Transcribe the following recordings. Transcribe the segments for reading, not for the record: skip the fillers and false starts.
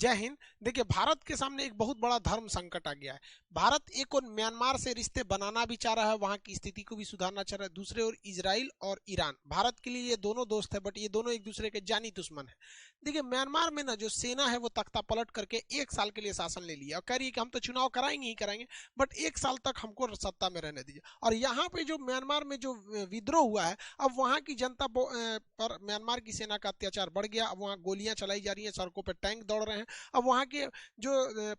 जय हिंद। देखिए, भारत के सामने एक बहुत बड़ा धर्म संकट आ गया है। भारत एक और म्यांमार से रिश्ते बनाना भी चाह रहा है, वहां की स्थिति को भी सुधारना चाह रहा है। दूसरे ओर इजराइल और ईरान, भारत के लिए ये दोनों दोस्त है, बट ये दोनों एक दूसरे के जानी दुश्मन है। देखिए, म्यांमार में ना जो सेना है वो तख्ता पलट करके 1 साल के लिए शासन ले लिया और कह रही है कि हम तो चुनाव कराएंगे ही कराएंगे, बट 1 साल तक हमको सत्ता में रहने दीजिए। और यहाँ पे जो म्यांमार में जो विद्रोह हुआ है, अब वहां की जनता पर म्यांमार की सेना का अत्याचार बढ़ गया। अब वहां गोलियां चलाई जा रही है, सड़कों पर टैंक दौड़ रहे हैं। अब वहां के जो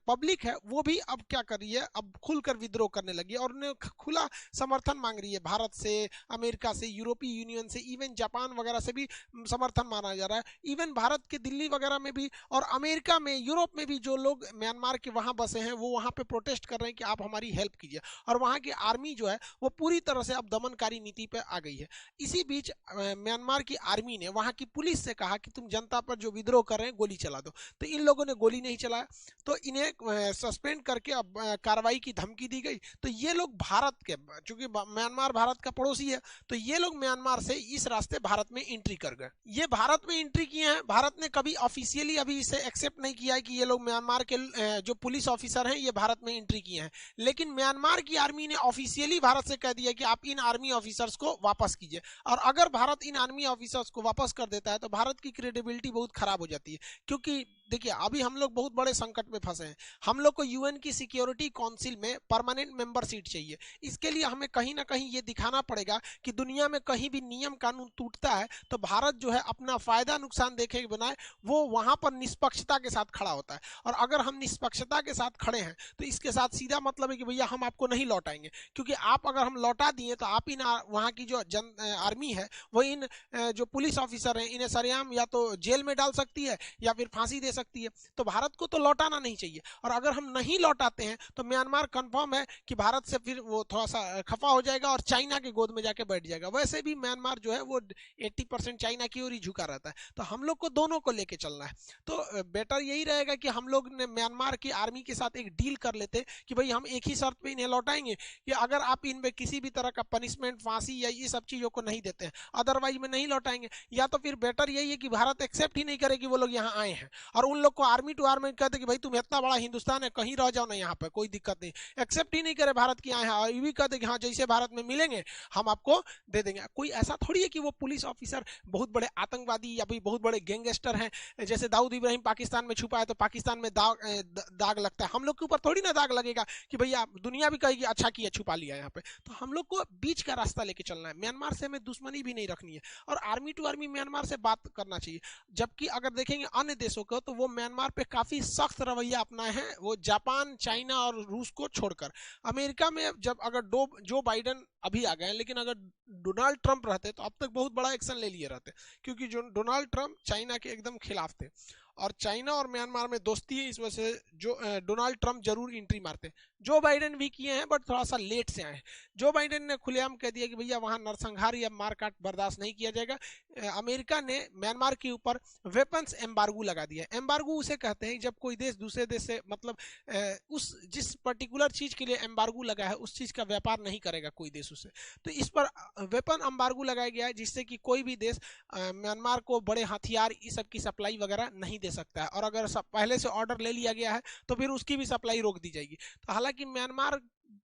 पब्लिक है वो भी अब क्या कर रही है, अब खुलकर विद्रोह करने लगी है और उन्हें खुला समर्थन मांग रही है। भारत से, अमेरिका से, यूरोपीय यूनियन से, इवन जापान वगैरह से भी समर्थन माना जा रहा है। इवन भारत के दिल्ली वगैरह में भी और अमेरिका में, यूरोप में भी जो लोग म्यांमार के वहां बसे हैं वो वहां पे प्रोटेस्ट कर रहे हैं कि आप हमारी हेल्प कीजिए। और वहां की आर्मी जो है वो पूरी तरह से अब दमनकारी नीति पे आ गई है। इसी बीच म्यांमार की आर्मी ने वहां की पुलिस से कहा कि तुम जनता पर जो विद्रोह कर रहे हैं गोली चला दो, तो इन लोगों ने गोली नहीं चलाया, तो इन्हें सस्पेंड करके अब कार्रवाई की धमकी दी गई। तो ये लोग भारत के, चूंकि म्यांमार भारत का पड़ोसी है, तो ये लोग म्यांमार से इस रास्ते भारत में एंट्री कर गए। ये भारत में एंट्री किए हैं। भारत ने कभी ऑफिशियली अभी इसे एक्सेप्ट नहीं किया है कि ये लोग म्यांमार के जो पुलिस ऑफिसर हैं ये भारत में एंट्री किए हैं, लेकिन म्यांमार की आर्मी ने ऑफिशियली भारत से कह दिया कि आप इन आर्मी ऑफिसर्स को वापस कीजिए। और अगर भारत इन आर्मी ऑफिसर्स को वापस कर देता है तो भारत की क्रेडिबिलिटी बहुत खराब हो जाती है। क्योंकि देखिए, अभी हम लोग बहुत बड़े संकट में फंसे हैं। हम लोग को यूएन की सिक्योरिटी काउंसिल में परमानेंट मेंबर सीट चाहिए। इसके लिए हमें कहीं ना कहीं ये दिखाना पड़ेगा कि दुनिया में कहीं भी नियम कानून टूटता है तो भारत जो है अपना फायदा नुकसान देखे के बनाए वो वहां पर निष्पक्षता के साथ खड़ा होता है। और अगर हम निष्पक्षता के साथ खड़े हैं तो इसके साथ सीधा मतलब है कि भैया हम आपको नहीं लौटाएंगे, क्योंकि आप अगर हम लौटा दिए तो आप इन वहां की जो आर्मी है वो इन जो पुलिस ऑफिसर हैं इन्हें सरेआम या तो जेल में डाल सकती है या फिर फांसी दे सकती है। तो भारत को तो लौटाना नहीं चाहिए। और अगर हम नहीं लौटाते हैं तो म्यांमार कंफर्म है कि भारत से फिर वो थोड़ा सा खफा हो जाएगा और चाइना के गोद में जाके बैठ जाएगा। वैसे भी म्यांमार जो है वो 80% चाइना की ओर ही झुका रहता है। तो हम लोग को दोनों को लेके चलना है। तो बेटर यही रहेगा कि हम लोग ने म्यांमार की आर्मी के साथ एक डील कर लेते कि भाई हम एक ही शर्त पे इन्हें लौटाएंगे कि अगर आप इनमें किसी भी तरह का पनिशमेंट, फांसी या ये सब चीजों को नहीं देते हैं, अदरवाइज में नहीं लौटाएंगे। या तो फिर बेटर यही है कि भारत एक्सेप्ट ही नहीं करे कि वो लोग यहाँ आए हैं और उन लोग को आर्मी टू आर्मी कहते कि भाई तुम इतना बड़ा हिंदुस्तान है, कहीं रह जाओ ना, यहाँ पे कोई दिक्कत नहीं। एक्सेप्ट ही नहीं करे भारत की आए हैं और ये भी कहते कि हाँ जैसे भारत में मिलेंगे हम आपको दे देंगे। कोई ऐसा थोड़ी है कि वो पुलिस ऑफिसर बहुत बड़े आतंकवादी या बहुत बड़े गैंगस्टर हैं। जैसे दाऊद इब्राहिम पाकिस्तान में छुपा है तो पाकिस्तान में दाग लगता है, हम लोग के ऊपर थोड़ी ना दाग लगेगा कि भैया दुनिया भी कहेगी अच्छा किया छुपा लिया यहाँ पे। तो हम लोग को बीच का रास्ता लेके चलना है। म्यांमार से हमें दुश्मनी भी नहीं रखनी है और आर्मी टू आर्मी म्यांमार से बात करना चाहिए। जबकि अगर देखेंगे अन्य देशों को तो वो म्यांमार पे काफी सख्त रवैया अपनाए हैं, वो जापान, चाइना और रूस को छोड़कर। अमेरिका में जब अगर जो बाइडेन अभी आ गए, लेकिन अगर डोनाल्ड ट्रंप रहते तो अब तक बहुत बड़ा एक्शन ले लिए रहते, क्योंकि जो डोनाल्ड ट्रंप चाइना के एकदम खिलाफ थे और चाइना और म्यांमार में दोस्ती है, इस वजह से जो डोनाल्ड ट्रंप जरूर एंट्री मारते। जो बाइडेन भी किए हैं बट थोड़ा सा लेट से आए हैं। जो बाइडेन ने खुलेआम कह दिया कि भैया वहां नरसंहार या मारकाट बर्दाश्त नहीं किया जाएगा। अमेरिका ने म्यांमार के ऊपर वेपन्स एम्बार्गो लगा दिया। एम्बार्गो उसे कहते हैं जब कोई देश दूसरे देश से मतलब उस जिस पर्टिकुलर चीज के लिए एम्बार्गो लगा है उस चीज का व्यापार नहीं करेगा कोई देश उससे। तो इस पर वेपन एम्बार्गो लगाया गया है जिससे कि कोई भी देश म्यांमार को बड़े हथियार इस सब की सप्लाई वगैरह नहीं दे सकता है। और अगर पहले से ऑर्डर ले लिया गया है तो फिर उसकी भी सप्लाई रोक दी जाएगी। तो हालांकि म्यांमार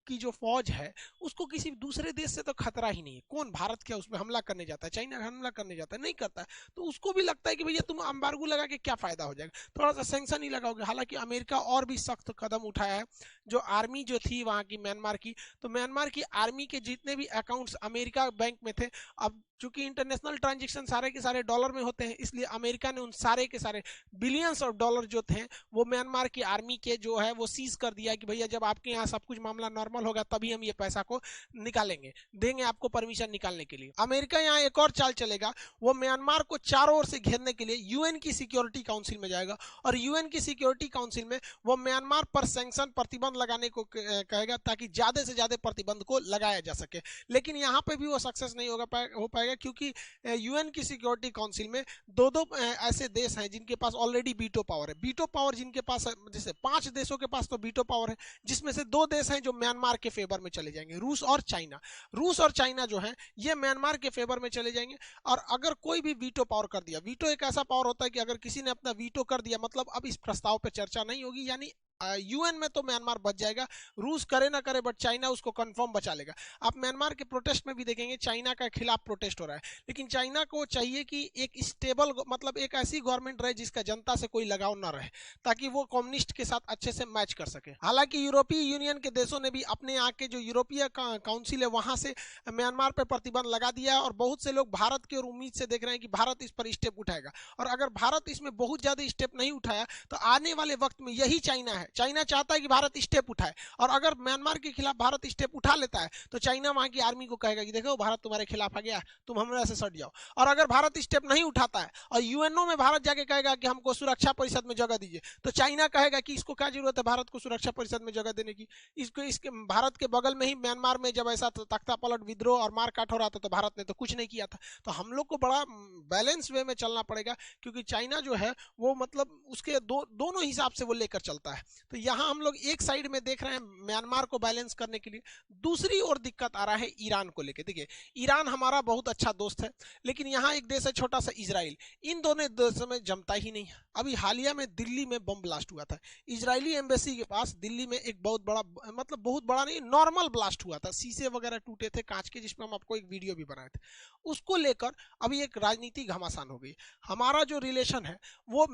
की जो फौज है उसको किसी दूसरे देश से तो खतरा ही नहीं है। कौन भारत क्या उसमें हमला करने जाता है? चाइना हमला करने जाता है? नहीं करता है। तो उसको भी लगता है कि भैया तुम एम्बार्गो लगा के क्या फायदा हो जाएगा, थोड़ा सा सैंक्शन ही लगाओगे। हालांकि अमेरिका और भी सख्त कदम उठाया है। जो आर्मी जो थी वहां की म्यांमार की, तो म्यांमार की आर्मी के जितने भी अकाउंट्स अमेरिका बैंक में थे, अब चूंकि इंटरनेशनल ट्रांजेक्शन सारे के सारे डॉलर में होते हैं इसलिए अमेरिका ने उन सारे के सारे बिलियंस ऑफ डॉलर जो थे वो म्यांमार की आर्मी के जो है वो सीज कर दिया कि भैया जब आपके यहाँ सब कुछ मामला नॉर्मल होगा तभी हम ये पैसा को निकालेंगे, देंगे आपको परमिशन निकालने के लिए। अमेरिका यहाँ एक और चाल चलेगा, वो म्यांमार को चारों ओर से घेरने के लिए यूएन की सिक्योरिटी काउंसिल में जाएगा और यूएन की सिक्योरिटी काउंसिल में वो म्यांमार पर सैंक्शन, प्रतिबंध लगाने को कहेगा ताकि ज्यादा से ज्यादा प्रतिबंध को लगाया जा सके। लेकिन यहाँ पे भी वो सक्सेस नहीं हो पाएगा जाएगा, क्योंकि यूएन की सिक्योरिटी काउंसिल में दो दो ऐसे देश हैं जिनके पास ऑलरेडी वीटो पावर है। वीटो पावर जिनके पास है, जैसे 5 देशों के पास तो वीटो पावर है, जिसमें से 2 देश हैं जो म्यांमार के फेवर में चले जाएंगे, रूस और चाइना। रूस और चाइना जो है ये म्यांमार के फेवर में चले जाएंगे। और अगर कोई भी वीटो पावर कर दिया, वीटो एक ऐसा पावर होता है कि अगर किसी ने अपना वीटो कर दिया, मतलब अब इस प्रस्ताव पर चर्चा नहीं होगी, यानी यूएन में तो म्यांमार बच जाएगा, रूस करे ना करे बट चाइना उसको कंफर्म बचा लेगा। आप म्यांमार के प्रोटेस्ट में भी देखेंगे चाइना के खिलाफ प्रोटेस्ट हो रहा है, लेकिन चाइना को चाहिए कि एक स्टेबल, मतलब एक ऐसी गवर्नमेंट रहे जिसका जनता से कोई लगाव ना रहे, ताकि वो कम्युनिस्ट के साथ अच्छे से मैच कर सके। हालांकि यूरोपीय यूनियन के देशों ने भी अपने यहाँ के जो यूरोपीय काउंसिल है वहां से म्यांमार पर प्रतिबंध लगा दिया है, और बहुत से लोग भारत की ओर उम्मीद से देख रहे हैं कि भारत इस पर स्टेप उठाएगा। और अगर भारत इसमें बहुत ज्यादा स्टेप नहीं उठाया तो आने वाले वक्त में यही चाइना है, चाइना चाहता है कि भारत स्टेप उठाए, और अगर म्यांमार के खिलाफ भारत स्टेप उठा लेता है तो चाइना वहां की आर्मी को कहेगा कि देखो भारत तुम्हारे खिलाफ आ गया, तुम हमारे से सट जाओ। और अगर भारत स्टेप नहीं उठाता है और यूएनओ में भारत जाके कहेगा कि हमको सुरक्षा परिषद में जगह दीजिए, तो चाइना कहेगा कि इसको क्या जरूरत है भारत को सुरक्षा परिषद में जगह देने की, इसको इसके भारत के बगल में ही म्यांमार में जब ऐसा तख्ता पलट विद्रोह और मारकाट हो रहा था तो भारत ने तो कुछ नहीं किया था। तो हम लोग को बड़ा बैलेंस वे में चलना पड़ेगा, क्योंकि चाइना जो है वो मतलब उसके दोनों हिसाब से वो लेकर चलता है। तो यहाँ हम लोग एक साइड में देख रहे हैं म्यांमार को बैलेंस करने के लिए, दूसरी ओर दिक्कत आ रहा है ईरान को लेकर। देखिए ईरान हमारा बहुत अच्छा दोस्त है, लेकिन यहाँ एक देश है छोटा सा इजराइल, इन दोनों देशों में जमता ही नहीं। अभी हालिया में दिल्ली में बम ब्लास्ट हुआ था, इजरायली एम्बेसी के पास दिल्ली में एक बहुत बड़ा, मतलब बहुत बड़ा नहीं, नॉर्मल ब्लास्ट हुआ था, शीशे वगैरह टूटे थे कांच के, जिसमें हम आपको एक वीडियो भी बनाए थे। उसको लेकर अभी एक राजनीति घमासान हो गई। हमारा जो रिलेशन है वो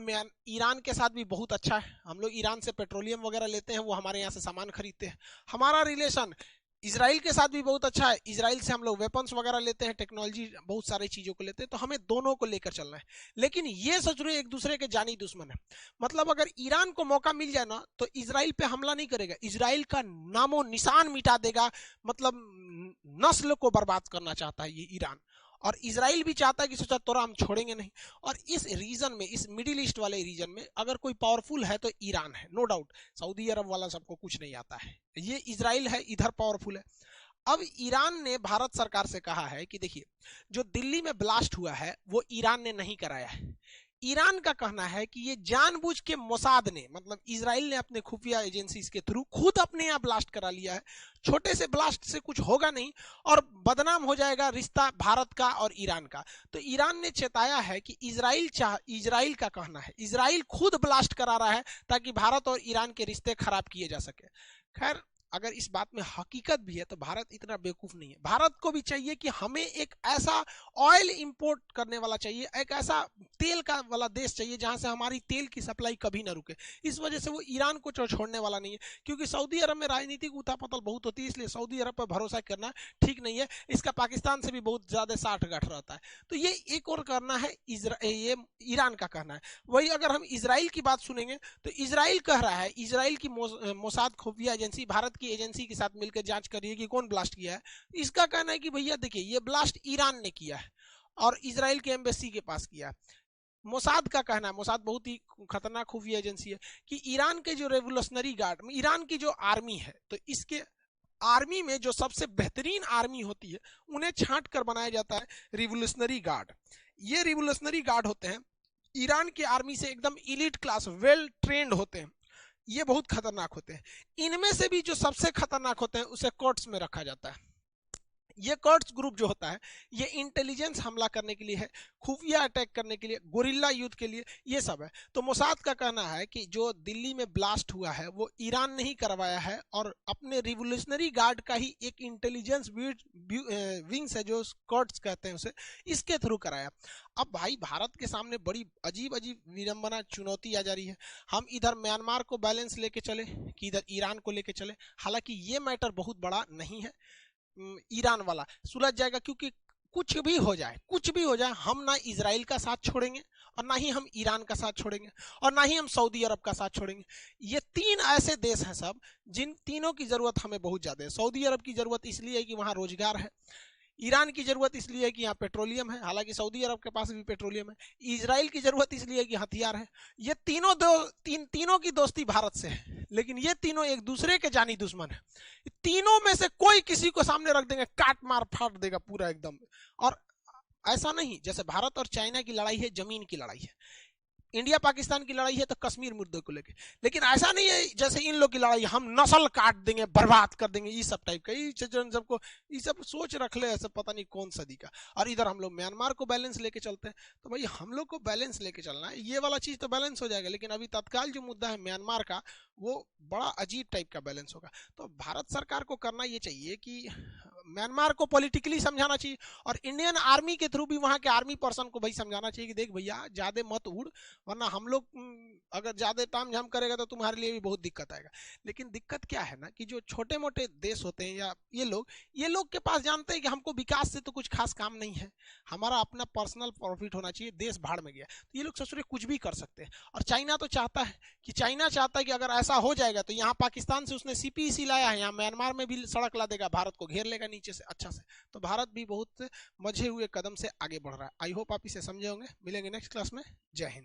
ईरान के साथ भी बहुत अच्छा है, हम लोग ईरान से पेट्रोलियम वगैरह लेते हैं, वो हमारे यहाँ से सामान खरीदते हैं। हमारा रिलेशन इजराइल के साथ भी बहुत अच्छा है, इजराइल से हम लोग वेपन्स वगैरह लेते हैं, टेक्नोलॉजी बहुत सारी चीजों को लेते हैं। तो हमें दोनों को लेकर चलना है, लेकिन ये सोच रहे एक दूसरे के जानी दुश्मन है। मतलब अगर ईरान को मौका मिल जाए ना तो इजराइल पे हमला नहीं करेगा, इजराइल का नामो निशान मिटा देगा, मतलब नस्ल को बर्बाद करना चाहता है ये ईरान। और इजराइल भी चाहता है कि सोचा तोरा हम छोड़ेंगे नहीं। और इस रीजन में, इस मिडिल ईस्ट वाले रीजन में अगर कोई पावरफुल है तो ईरान है, नो डाउट। सऊदी अरब वाला सबको कुछ नहीं आता है, ये इजराइल है इधर पावरफुल है। अब ईरान ने भारत सरकार से कहा है कि देखिए जो दिल्ली में ब्लास्ट हुआ है वो ईरान ने नहीं कराया है। ईरान का कहना है कि ये जानबूझ के मोसाद ने, मतलब इजराइल ने अपने खुफिया एजेंसी के थ्रू खुद अपने यहाँ ब्लास्ट करा लिया है। छोटे से ब्लास्ट से कुछ होगा नहीं और बदनाम हो जाएगा रिश्ता भारत का और ईरान का। तो ईरान ने चेताया है कि इजराइल का कहना है इजराइल खुद ब्लास्ट करा रहा है ताकि भारत और ईरान के रिश्ते खराब किए जा सके। खैर अगर इस बात में हकीकत भी है तो भारत इतना बेवकूफ नहीं है। भारत को भी चाहिए कि हमें एक ऐसा ऑयल इंपोर्ट करने वाला चाहिए, एक ऐसा तेल का वाला देश चाहिए जहां से हमारी तेल की सप्लाई कभी ना रुके। इस वजह से वो ईरान को छोड़ने वाला नहीं है, क्योंकि सऊदी अरब में राजनीतिक उथापतल बहुत होती है, इसलिए सऊदी अरब पर भरोसा करना ठीक नहीं है। इसका पाकिस्तान से भी बहुत ज्यादा साठ गांठ रहता है। तो ये एक और करना है ये ईरान का कहना है। वही अगर हम इजराइल की बात सुनेंगे तो इजराइल कह रहा है, इजराइल की मोसाद खुफिया एजेंसी भारत की एजेंसी के साथ मिलकर जांच करिए कि कौन ब्लास्ट किया है। इसका कहना है कि भैया देखिए ये ब्लास्ट ईरान ने किया है और इजराइल के एम्बेसी के पास किया है। मोसाद का कहना है, मोसाद बहुत ही खतरनाक खुफिया एजेंसी है, कि ईरान के जो रेवोल्यूशनरी गार्ड, ईरान की जो आर्मी है, तो इसके आर्मी में जो सबसे बेहतरीन आर्मी होती है उन्हें छांट कर बनाया जाता है रिवोल्यूशनरी गार्ड। ये रिवोल्यूशनरी गार्ड होते हैं ईरान की आर्मी से एकदम इलीट क्लास, वेल ट्रेंड होते हैं। ये बहुत खतरनाक होते हैं। इनमें से भी जो सबसे खतरनाक होते हैं उसे कोर्ट्स में रखा जाता है। ये कर्ट्स ग्रुप जो होता है ये इंटेलिजेंस हमला करने के लिए है, खुफिया अटैक करने के लिए, गोरिल्ला युद्ध के लिए, ये सब है। तो मोसाद का कहना है कि जो दिल्ली में ब्लास्ट हुआ है वो ईरान ने ही करवाया है और अपने रिवोल्यूशनरी गार्ड का ही एक इंटेलिजेंस विंग्स है जो कर्ट्स कहते हैं उसे, इसके थ्रू कराया। अब भाई भारत के सामने बड़ी अजीब अजीब विडंबना चुनौती आ जा रही है। हम इधर म्यांमार को बैलेंस लेके चले कि इधर ईरान को लेके चले, हालांकि ये मैटर बहुत बड़ा नहीं है। ईरान वाला सुलझ जाएगा, क्योंकि कुछ भी हो जाए हम ना इजराइल का साथ छोड़ेंगे और ना ही हम ईरान का साथ छोड़ेंगे और ना ही हम सऊदी अरब का साथ छोड़ेंगे। ये तीन ऐसे देश हैं सब जिन तीनों की जरूरत हमें बहुत ज्यादा है। सऊदी अरब की जरूरत इसलिए है कि वहां रोजगार है, ईरान की जरूरत इसलिए है कि यहाँ पेट्रोलियम है, हालांकि सऊदी अरब के पास भी पेट्रोलियम है, इजराइल की जरूरत इसलिए है कि हथियार है। ये तीनों की दोस्ती भारत से है, लेकिन ये तीनों एक दूसरे के जानी दुश्मन है। तीनों में से कोई किसी को सामने रख देंगे, काट मार फाड़ देगा पूरा एकदम। और ऐसा नहीं जैसे भारत और चाइना की लड़ाई है, जमीन की लड़ाई है, इंडिया पाकिस्तान की लड़ाई है तो कश्मीर मुद्दे को लेके, लेकिन ऐसा नहीं है जैसे इन लोग की लड़ाई हम नस्ल काट देंगे, बर्बाद कर देंगे, ये सब टाइप का, ये सबको ये सब सोच रख ले ऐसे पता नहीं कौन सदी का। और इधर हम लोग म्यांमार को बैलेंस लेके चलते हैं, तो भाई हम लोग को बैलेंस लेके चलना है, ये वाला चीज तो बैलेंस हो जाएगा, लेकिन अभी तत्काल जो मुद्दा है म्यांमार का वो बड़ा अजीब टाइप का बैलेंस होगा। तो भारत सरकार को करना ये चाहिए कि म्यांमार को पॉलिटिकली समझाना चाहिए, और इंडियन आर्मी के थ्रू भी वहां के आर्मी पर्सन को भाई समझाना चाहिए कि देख भैया ज्यादा मत उड़, वरना हम लोग अगर ज्यादा ताम झाम करेगा तो तुम्हारे लिए भी बहुत दिक्कत आएगा। लेकिन दिक्कत क्या है ना कि जो छोटे मोटे देश होते हैं या ये लोग के पास जानते हैं कि हमको विकास से तो कुछ खास काम नहीं है, हमारा अपना पर्सनल प्रॉफिट होना चाहिए, देश भाड़ में गया, तो ये लोग ससुरे कुछ भी कर सकते हैं। और चाइना तो चाहता है कि अगर ऐसा हो जाएगा तो यहाँ पाकिस्तान से उसने सीपीईसी लाया है, यहाँ म्यांमार में भी सड़क ला देगा, भारत को घेर लेगा नीचे से अच्छा से। तो भारत भी बहुत मजे हुए कदम से आगे बढ़ रहा है। आई होप आप इसे समझे होंगे। मिलेंगे नेक्स्ट क्लास में। जय हिंद।